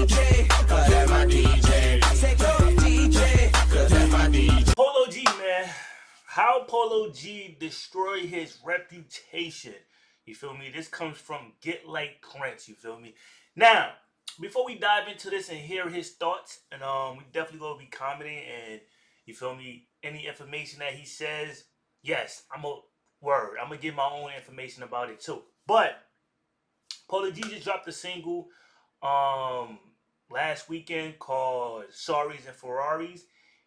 DJ, cause that's my DJ. I said go DJ, cause that's my DJ. Polo G, man. How Polo G destroyed his reputation. You feel me? This comes from Get Like Prince. You feel me? Now, before we dive into this and hear his thoughts, and we definitely gonna be commenting and you feel me, any information that he says, yes, I'm gonna give my own information about it too. But Polo G just dropped a single last weekend called Sorries and Ferraris.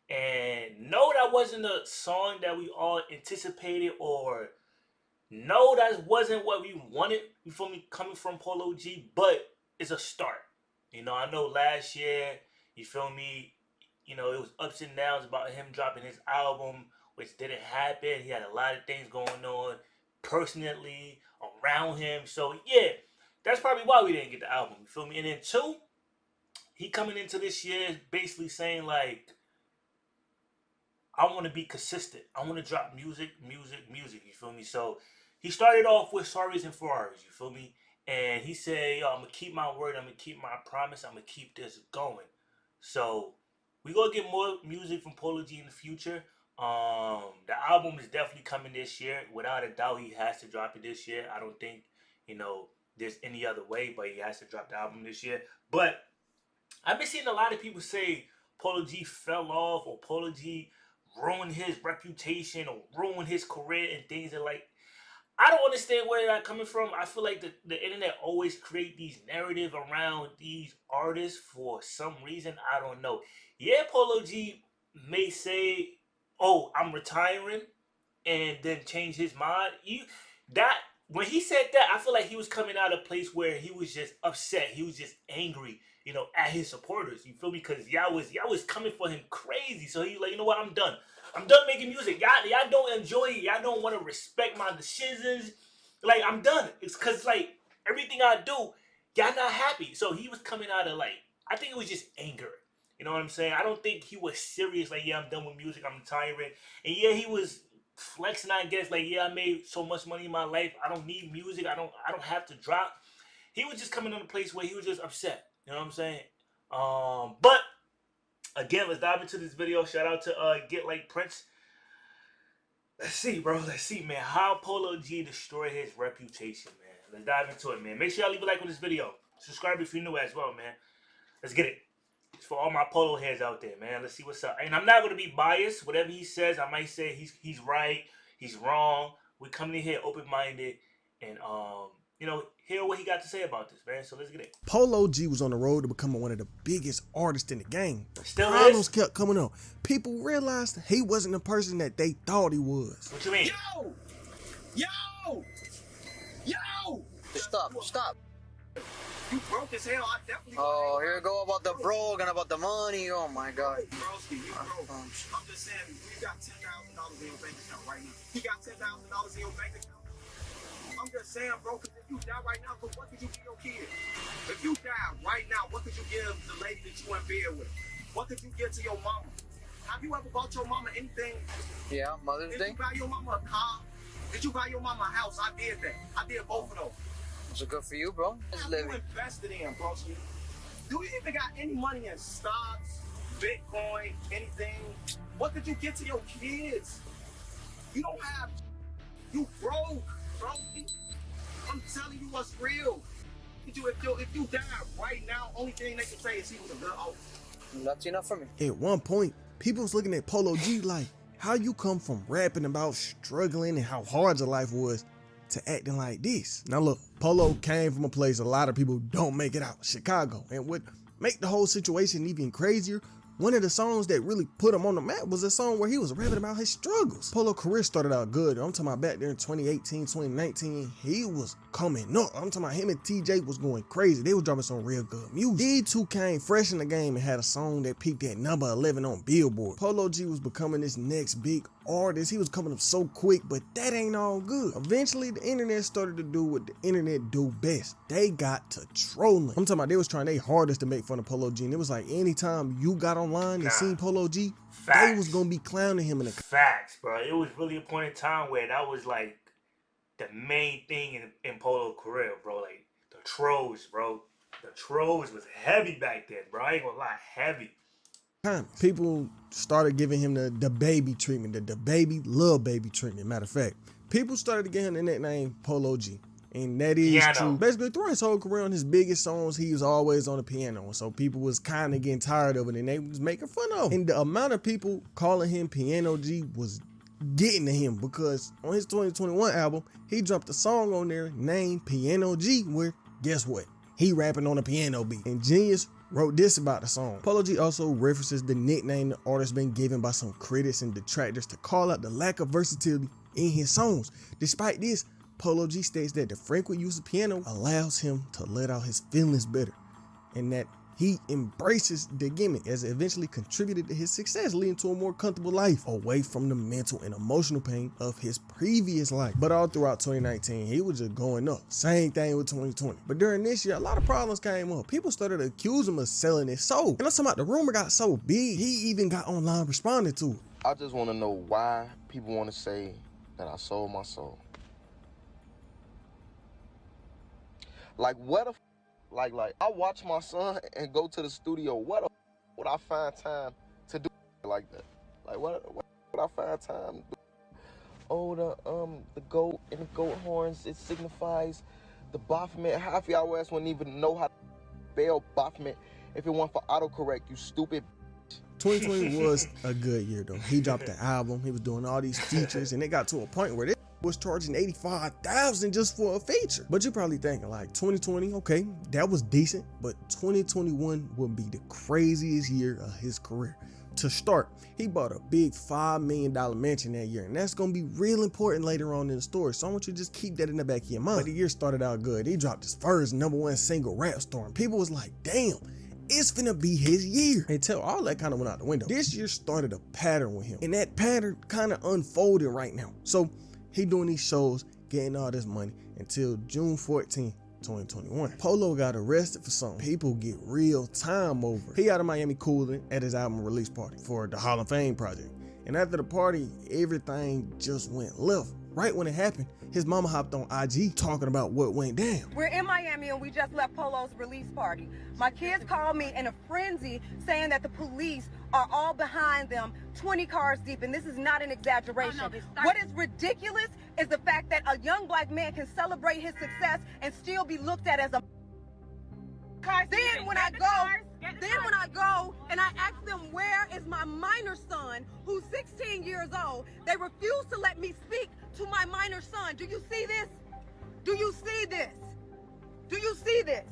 And no, that wasn't a song that we all anticipated, or no, that wasn't what we wanted, you feel me, coming from Polo G, but it's a start. You know, I know last year, you feel me, you know, it was ups and downs about him dropping his album, which didn't happen. He had a lot of things going on personally around him. So, yeah, that's probably why we didn't get the album, you feel me? And then two, he coming into this year basically saying, like, I want to be consistent. I want to drop music, you feel me? So he started off with Sorries and Ferraris, you feel me? And he said, yo, I'm going to keep my word. I'm going to keep my promise. I'm going to keep this going. So we're going to get more music from Polo G in the future. The album is definitely coming this year. Without a doubt, he has to drop it this year. I don't think, you know, there's any other way, but he has to drop the album this year. But I've been seeing a lot of people say Polo G fell off, or Polo G ruined his reputation, or ruined his career, and things that, like, I don't understand where that's coming from. I feel like the internet always create these narratives around these artists for some reason. I don't know. Yeah, Polo G may say, oh, I'm retiring, and then change his mind. When he said that, I feel like he was coming out of a place where he was just upset. He was just angry, you know, at his supporters. You feel me? Because y'all was coming for him crazy. So he's like, you know what? I'm done. I'm done making music. Y'all don't enjoy it. Y'all don't want to respect my decisions. Like, I'm done. It's because, like, everything I do, y'all not happy. So he was coming out of, like, I think it was just anger. You know what I'm saying? I don't think he was serious. Like, yeah, I'm done with music. I'm retiring. And yeah, he was flexing, I guess. Like, yeah, I made so much money in my life. I don't need music. I don't have to drop. He was just coming in a place where he was just upset. You know what I'm saying? But again, let's dive into this video. Shout out to Get Like Prince. Let's see, bro. Let's see, man. How Polo G destroyed his reputation, man. Let's dive into it, man. Make sure y'all leave a like on this video. Subscribe if you're new as well, man. Let's get it. It's for all my Polo heads out there, man. Let's see what's up. And I'm not going to be biased. Whatever he says, I might say he's right, he's wrong. We're coming in here open-minded and, you know, hear what he got to say about this, man. So let's get it. Polo G was on the road to becoming one of the biggest artists in the game. Still Problems is? kept coming up. People realized he wasn't the person that they thought he was. What you mean? Yo! Stop. You broke as hell. I definitely. Oh, here we go about the broke and about the money. Oh my God. Broski, you broke. I'm just saying, you got $10,000 in your bank account right now. You got $10,000 in your bank account. I'm just saying, bro, because if you die right now, what could you give your kid? If you die right now, what could you give the lady that you went bed with? What could you give to your mama? Have you ever bought your mama anything? Yeah, Mother's Day. Did you buy your mama a car? Did you buy your mama a house? I did that. I did both of those. So good for you, bro. Just What have you invested in, bro? Do you even got any money in stocks, Bitcoin, anything? What could you get to your kids? You don't have. You broke, bro. I'm telling you what's real. If you die right now, only thing they can say is he was a good host. That's enough for me. At one point, people was looking at Polo G like, how you come from rapping about struggling and how hard your life was to acting like this? Now look, Polo came from a place a lot of people don't make it out, Chicago. And what make the whole situation even crazier, one of the songs that really put him on the map was a song where he was rapping about his struggles. Polo's career started out good. I'm talking about back there in 2018, 2019, he was coming up. I'm talking about him and TJ was going crazy. They was dropping some real good music. These two came fresh in the game and had a song that peaked at number 11 on Billboard. Polo G was becoming this next big artist. He was coming up so quick, but that ain't all good. Eventually, the internet started to do what the internet do best. They got to trolling. I'm talking about they was trying their hardest to make fun of Polo G, and it was like anytime you got online and seen Polo G, they was gonna be clowning him in the facts, bro. It was really a point in time where that was like the main thing in Polo's career, bro. Like the trolls, bro. The trolls was heavy back then, bro. I ain't gonna lie, heavy. People started giving him the baby treatment, the baby, little baby treatment. Matter of fact, people started to give him the nickname Polo G. And that is Piano. true. Basically, throughout his whole career on his biggest songs, he was always on the piano. And so people was kind of getting tired of it and they was making fun of him. And the amount of people calling him Piano G was getting to him because on his 2021 album, he dropped a song on there named Piano G where, guess what? He rapping on a piano beat. And Genius wrote this about the song. Polo G also references the nickname the artist been given by some critics and detractors to call out the lack of versatility in his songs. Despite this, Polo G states that the frequent use of piano allows him to let out his feelings better and that he embraces the gimmick as it eventually contributed to his success, leading to a more comfortable life away from the mental and emotional pain of his previous life. But all throughout 2019, he was just going up. Same thing with 2020. But during this year, a lot of problems came up. People started to accuse him of selling his soul. And I'm talking about the rumor got so big, he even got online responding to it. I just want to know why people want to say that I sold my soul. Like, what a like I watch my son and go to the studio. What would I find time to do like that? Like, what would I find time to do? Oh, the goat and the goat horns, it signifies the Baphomet. Half of y'all ass wouldn't even know how to spell Baphomet if it weren't for autocorrect, you stupid. 2020 was a good year though. He dropped the album, he was doing all these features, and it got to a point where this was charging $85,000 just for a feature. But you're probably thinking like 2020, okay, that was decent, but 2021 will be the craziest year of his career. To start, he bought a big $5 million mansion that year, and that's gonna be real important later on in the story. So I want you to just keep that in the back of your mind. But the year started out good. He dropped his first #1 single, Rap Storm. People was like, damn, it's finna be his year. Until all that kind of went out the window. This year started a pattern with him, and that pattern kind of unfolded right now. So he doing these shows, getting all this money until June 14th, 2021. Polo got arrested for something people get real time over. He out of Miami cooling at his album release party for the Hall of Fame project. And after the party, everything just went left. Right when it happened, his mama hopped on IG talking about what went down. We're in Miami and we just left Polo's release party. My kids called me in a frenzy saying that the police are all behind them, 20 cars deep, and this is not an exaggeration. What is ridiculous is the fact that a young black man can celebrate his success and still be looked at as a Then when I go and I ask them, where is my minor son who's 16 years old, they refuse to let me speak to my minor son. Do you see this? Do you see this? Do you see this?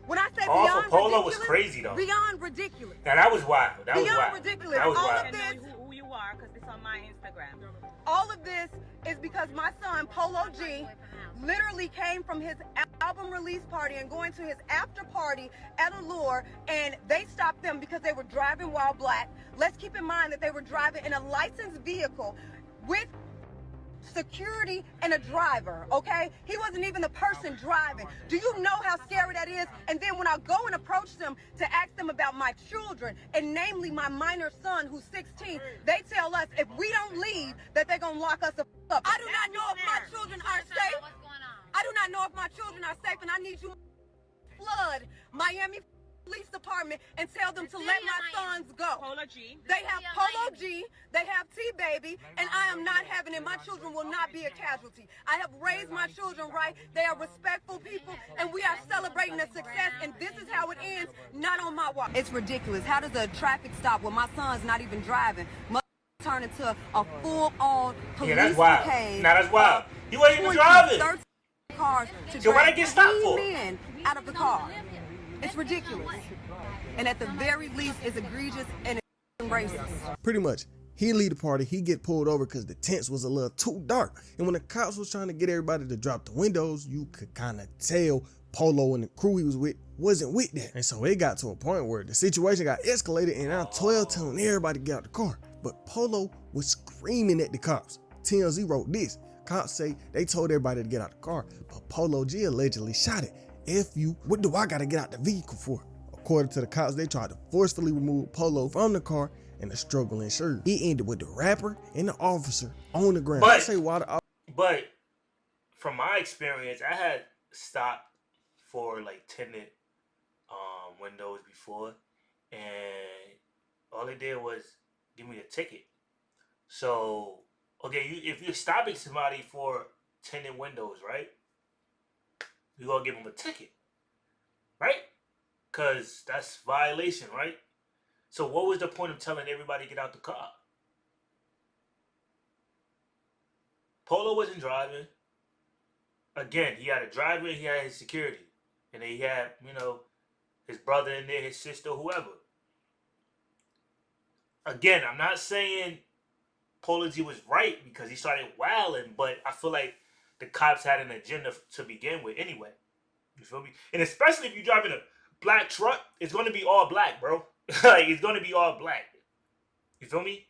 When I say beyond Polo ridiculous, was crazy though. Beyond ridiculous. Now that was wild. That was Beyond wild. ridiculous. That was All wild. of this, who you are, because it's on my Instagram. all of this is because my son, Polo G, literally came from his album release party and going to his after party at Allure, and they stopped them because they were driving while black. Let's keep in mind that they were driving in a licensed vehicle with security and a driver, okay? He wasn't even the person driving. Do you know how scary that is? And then when I go and approach them to ask them about my children, and namely my minor son who's 16, they tell us if we don't leave that they're gonna lock us up. I do not know if my children are safe. I do not know if my children are safe, and I need you to flood Miami Police Department and tell them to let my sons go. Polo G. They have Polo G, they have T-Baby, and I am not having it. My children will not be a casualty. I have raised my children right. They are respectful people, and we are celebrating the success, and this is how it ends, not on my watch. It's ridiculous. How does a traffic stop when my son's not even driving must turn into a full-on police Yeah, that's wild. case? Now that's wild. He wasn't even driving. 13 cars to So why drag they get stopped for? 3 men out of the car. It's ridiculous. And at the very least, it's egregious and it's racist. Pretty much, he lead the party, he get pulled over because the tents was a little too dark. And when the cops was trying to get everybody to drop the windows, you could kind of tell Polo and the crew he was with wasn't with that. And so it got to a point where the situation got escalated and now 12 telling everybody to get out the car. But Polo was screaming at the cops. TMZ wrote this. Cops say they told everybody to get out the car, but Polo G allegedly shot it. F you, what do I gotta get out the vehicle for? According to the cops, they tried to forcefully remove Polo from the car and the struggle ensued. It ended with the rapper and the officer on the ground. I say why the But from my experience, I had stopped for like tinted windows before, and all they did was give me a ticket. So, okay, if you're stopping somebody for tinted windows, right? You gonna give them a ticket, right? Cause that's violation, right? So what was the point of telling everybody to get out the car? Polo wasn't driving. Again, he had a driver, he had his security. And then he had, his brother in there, his sister, whoever. Again, I'm not saying Polo G was right because he started wilding, but I feel like the cops had an agenda to begin with anyway. You feel me? And especially if you're driving a black truck, it's going to be all black, bro. Like, it's going to be all black. You feel me?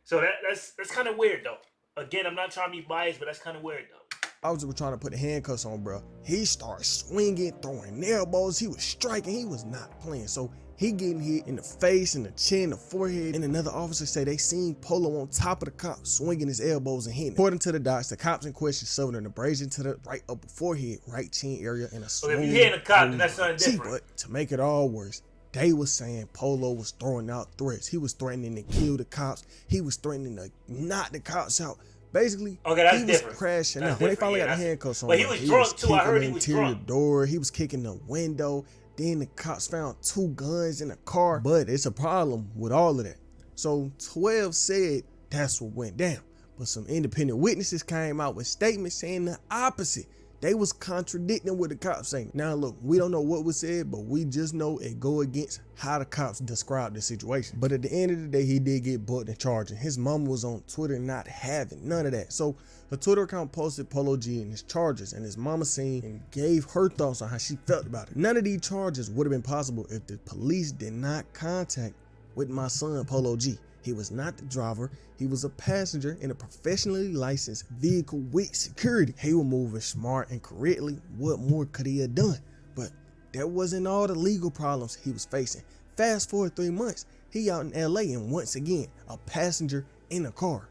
So that's kind of weird, though. Again, I'm not trying to be biased, but that's kind of weird, though. I was trying to put the handcuffs on, bro. He started swinging, throwing elbows. He was striking. He was not playing. So he getting hit in the face, in the chin, the forehead. And another officer say they seen Polo on top of the cop swinging his elbows and hitting. According to the docs, the cops in question suffered an abrasion to the right upper forehead, right chin area, and a So if you hitting a cop, then that's something different. But to make it all worse, they was saying Polo was throwing out threats. He was threatening to kill the cops. He was threatening to knock the cops out. Basically, okay, that's he was different. crashing that's out. When they finally got the handcuffs on, but he was drunk too. I heard he was interior drunk. door. He was kicking the window. Then the cops found 2 guns in the car. But it's a problem with all of that. So 12 said that's what went down. But some independent witnesses came out with statements saying the opposite. They was contradicting what the cops saying. Now look, we don't know what was said, but we just know it go against how the cops described the situation. But at the end of the day, he did get booked and charged. And his mama was on Twitter not having none of that. So the Twitter account posted Polo G and his charges, and his mama seen and gave her thoughts on how she felt about it. None of these charges would have been possible if the police did not contact with my son Polo G. He was not the driver. He was a passenger in a professionally licensed vehicle with security. He was moving smart and correctly. What more could he have done? But that wasn't all the legal problems he was facing. Fast forward 3 months, he out in LA and once again, a passenger in a car.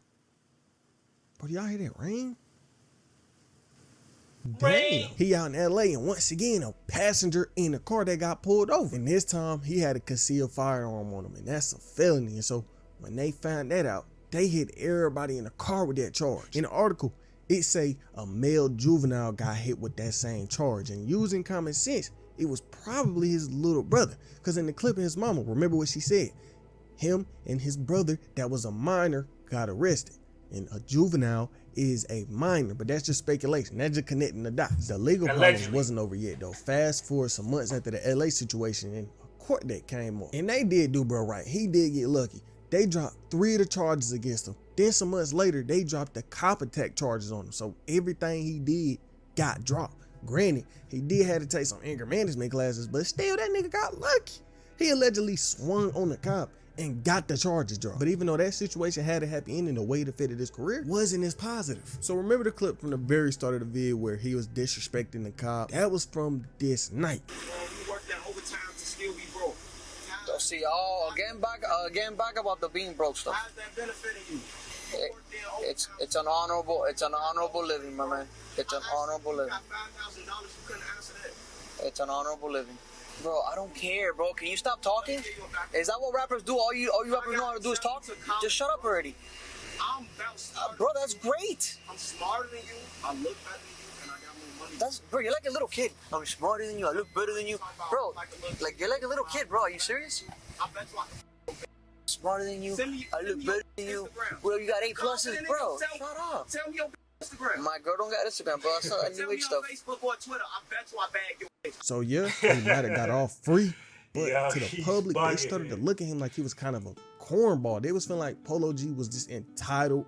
Bro, y'all hear that rain? Damn. He out in LA and once again a passenger in a car that got pulled over. And this time he had a concealed firearm on him, and that's a felony. And so when they found that out, they hit everybody in the car with that charge. In the article, it say a male juvenile got hit with that same charge, and using common sense, it was probably his little brother. Because in the clip of his mama, remember what she said? Him and his brother that was a minor got arrested. And a juvenile is a minor, but that's just speculation. That's just connecting the dots. The legal problems wasn't over yet though. Fast forward some months after the LA situation, and a court date came up. And they did do bro right. He did get lucky. They dropped 3 of the charges against him. Then some months later, they dropped the cop attack charges on him. So everything he did got dropped. Granted, he did have to take some anger management classes, but still that nigga got lucky. He allegedly swung on the cop and got the charges dropped. But even though that situation had a happy ending, the way it fitted his career wasn't as positive. So remember the clip from the very start of the video where he was disrespecting the cop? That was from this night. You work that overtime to still be broke. So see, again back about the being broke stuff. How's that benefiting you? It's an honorable living, my man. It's an honorable living. Got $5,000, you couldn't answer that. It's an honorable living. Bro, I don't care, bro. Can you stop talking? Is that what rappers do? All you rappers know how to do is talk? Just shut up already. I'm about smarter. Bro, that's great. I'm smarter than you. I look better than you, and I got more money. Bro, you're like a little kid. I'm smarter than you. I look better than you. Bro, like you're like a little kid, bro. Are you serious? I bet you I can. Smarter than you. I look better than you. Instagram. Well, you got A pluses, bro. Shut up. Tell me your Instagram. My girl don't got Instagram, bro. That's not Tell new me age on stuff. Facebook or Twitter. I bet you I bag your face. So yeah, he might have got off free. But Yo, to the he's public, they bugging. started to look at him like he was kind of a cornball. They was feeling like Polo G was this entitled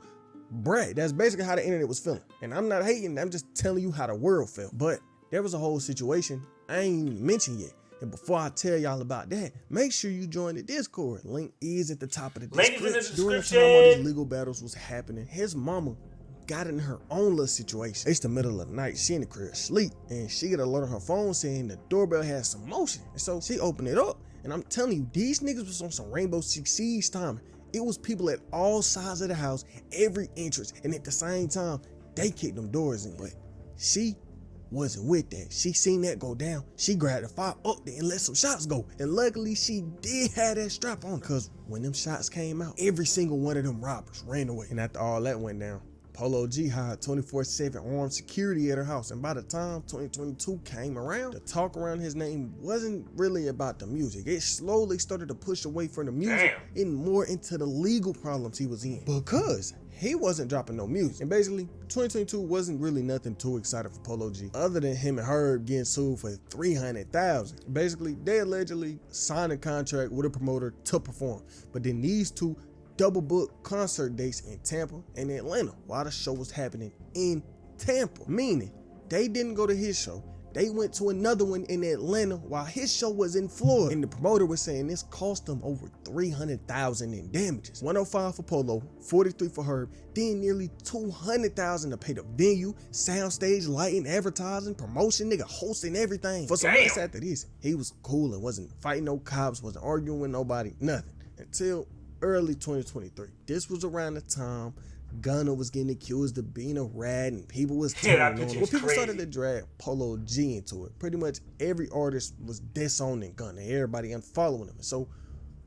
brat. That's basically how the internet was feeling. And I'm not hating, I'm just telling you how the world felt. But there was a whole situation I ain't even mentioned yet. And before I tell y'all about that, make sure you join the Discord. Link is at the top of the Link is in the description. During the description. time all these legal battles was happening, his mama got in her own little situation. It's the middle of the night, she in the crib asleep, and she get an alert on her phone saying the doorbell has some motion. And so she opened it up, and I'm telling you, these niggas was on some Rainbow Six Siege timing. It was people at all sides of the house, every entrance, and at the same time, they kicked them doors in. But she wasn't with that. She seen that go down. She grabbed the fire up there and let some shots go. And luckily she did have that strap on, because when them shots came out, every single one of them robbers ran away. And after all that went down, Polo G hired 24/7 armed security at her house, and by the time 2022 came around, the talk around his name wasn't really about the music. It slowly started to push away from the music and more into the legal problems he was in, because he wasn't dropping no music. And basically, 2022 wasn't really nothing too exciting for Polo G, other than him and Herb getting sued for $300,000. Basically, they allegedly signed a contract with a promoter to perform, but then these two double booked concert dates in Tampa and Atlanta while the show was happening in Tampa. Meaning, they didn't go to his show. They went to another one in Atlanta while his show was in Florida. And the promoter was saying this cost them over $300,000 in damages. $105 for Polo, $43 for Herb, then nearly $200,000 to pay the venue, soundstage, lighting, advertising, promotion, nigga, hosting, everything. For some months after this, he was cool and wasn't fighting no cops, wasn't arguing with nobody, nothing. Until early 2023. This was around the time Gunna was getting accused of being a rat and people was turning on him. Well, people started to drag Polo G into it. Pretty much every artist was disowning Gunna. Everybody unfollowing him. And so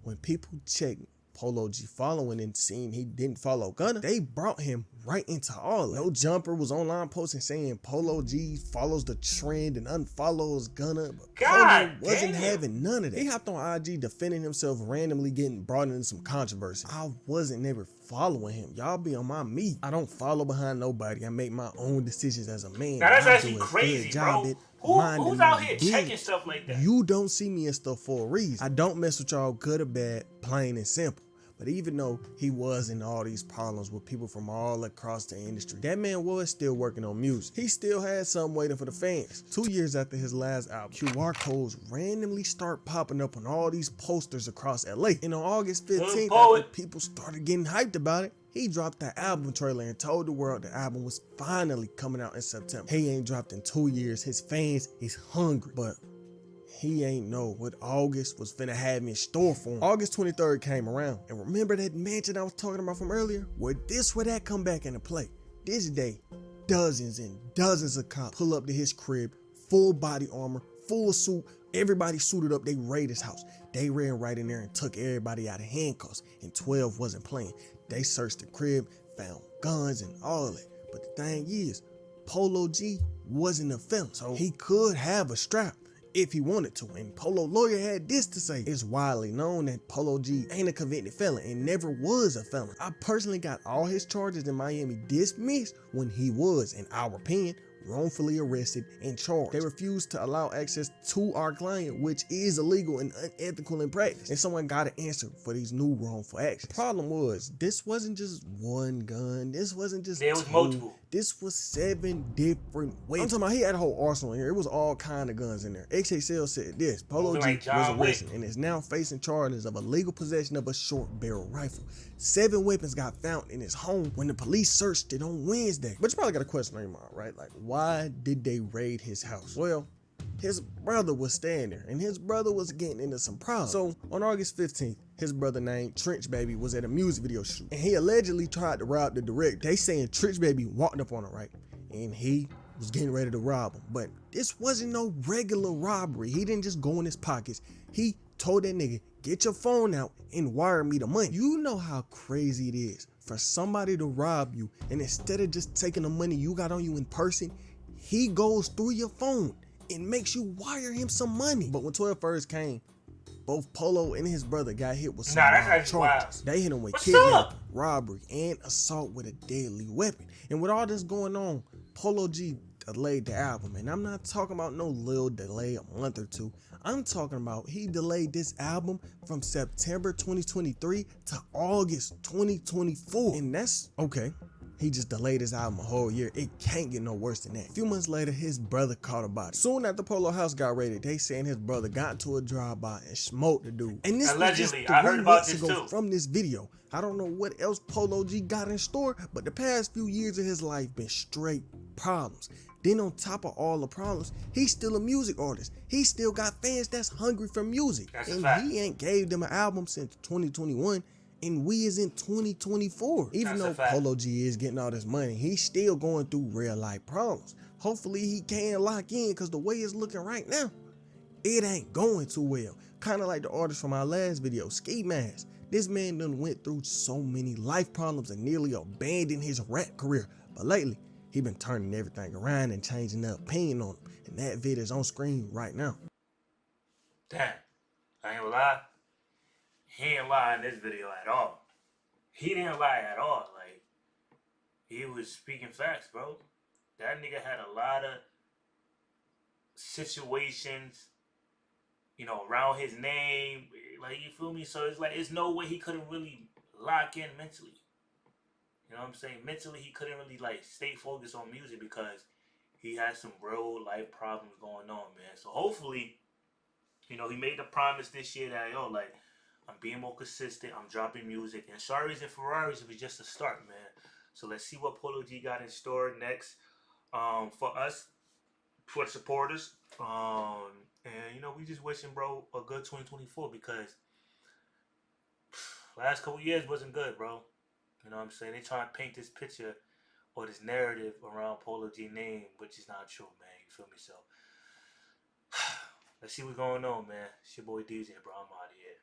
when people checked Polo G following and seeing he didn't follow Gunna, they brought him right into all of it. No Jumper was online posting saying Polo G follows the trend and unfollows Gunna, but Polo wasn't having none of that. He hopped on IG defending himself, randomly getting brought into some controversy. I wasn't never following him. Y'all be on my meat. I don't follow behind nobody. I make my own decisions as a man. Now that's actually crazy, bro. Who's out here checking stuff like that? You don't see me in stuff for a reason. I don't mess with y'all, good or bad, plain and simple. But even though he was in all these problems with people from all across the industry, that man was still working on music. He still had something waiting for the fans. 2 years after his last album, QR codes randomly start popping up on all these posters across LA. And on August 15th, after people started getting hyped about it, he dropped the album trailer and told the world the album was finally coming out in September. He ain't dropped in 2 years. His fans is hungry, but he ain't know what August was finna have in store for him. August 23rd came around, and remember that mansion I was talking about from earlier? Where this would that come back into play? This day, dozens and dozens of cops pull up to his crib, full body armor, full suit, everybody suited up. They raided his house. They ran right in there and took everybody out of handcuffs, and 12 wasn't playing. They searched the crib, found guns and all of it. But the thing is, Polo G wasn't a felon, so he could have a strap if he wanted to. And Polo lawyer had this to say: it's widely known that Polo G ain't a convicted felon and never was a felon. I personally got all his charges in Miami dismissed when he was, in our opinion, wrongfully arrested and charged. They refused to allow access to our client, which is illegal and unethical in practice. And someone got to answer for these new wrongful actions. The problem was, this wasn't just one gun. This wasn't just there was multiple. This was 7 different weapons. I'm talking about he had a whole arsenal in here. It was all kind of guns in there. XXL said this: Polo G was arrested and is now facing charges of illegal possession of a short barrel rifle. 7 weapons got found in his home when the police searched it on Wednesday. But you probably got a question on your mind, right? Like, why did they raid his house? Well, his brother was staying there, and his brother was getting into some problems. So on August 15th, his brother named Trench Baby was at a music video shoot, and he allegedly tried to rob the director. They saying Trench Baby walked up on him, right? And he was getting ready to rob him. But this wasn't no regular robbery. He didn't just go in his pockets. He told that nigga, get your phone out and wire me the money. You know how crazy it is for somebody to rob you, and instead of just taking the money you got on you in person, he goes through your phone and makes you wire him some money. But when 12 first came, both Polo and his brother got hit with some charges. They hit him with kidnapping, robbery, and assault with a deadly weapon. And with all this going on, Polo G delayed the album. And I'm not talking about no little delay, a month or two. I'm talking about he delayed this album from September 2023 to August 2024. And that's okay. He just delayed his album a whole year. It can't get no worse than that. A few months later, his brother caught a body. Soon after Polo house got raided, they saying his brother got into a drive-by and smoked the dude. And this allegedly, was just I heard about this ago too. from this video. I don't know what else Polo G got in store, but the past few years of his life been straight problems. Then on top of all the problems, he's still a music artist. He still got fans that's hungry for music. And he ain't gave them an album since 2021. And we is in 2024. Even though Polo G is getting all this money, he's still going through real life problems. Hopefully he can lock in, because the way it's looking right now, it ain't going too well. Kind of like the artist from our last video, Ski Mask. This man done went through so many life problems and nearly abandoned his rap career. But lately, he been turning everything around and changing the opinion on him. And that vid is on screen right now. Damn, I ain't gonna lie. He ain't lie in this video at all. He didn't lie at all. Like, he was speaking facts, bro. That nigga had a lot of situations, you know, around his name. Like, you feel me? So it's like, it's no way he couldn't really lock in mentally. You know what I'm saying? Mentally, he couldn't really, like, stay focused on music because he had some real life problems going on, man. So hopefully, you know, he made the promise this year that, yo, like, I'm being more consistent. I'm dropping music. And Sorries and Ferraris was just a start, man. So let's see what Polo G got in store next for us, for the supporters. And, you know, we just wishing, bro, a good 2024 because last couple years wasn't good, bro. You know what I'm saying? They trying to paint this picture or this narrative around Polo G name, which is not true, man. You feel me? So let's see what's going on, man. It's your boy DJ, bro. I'm out of here.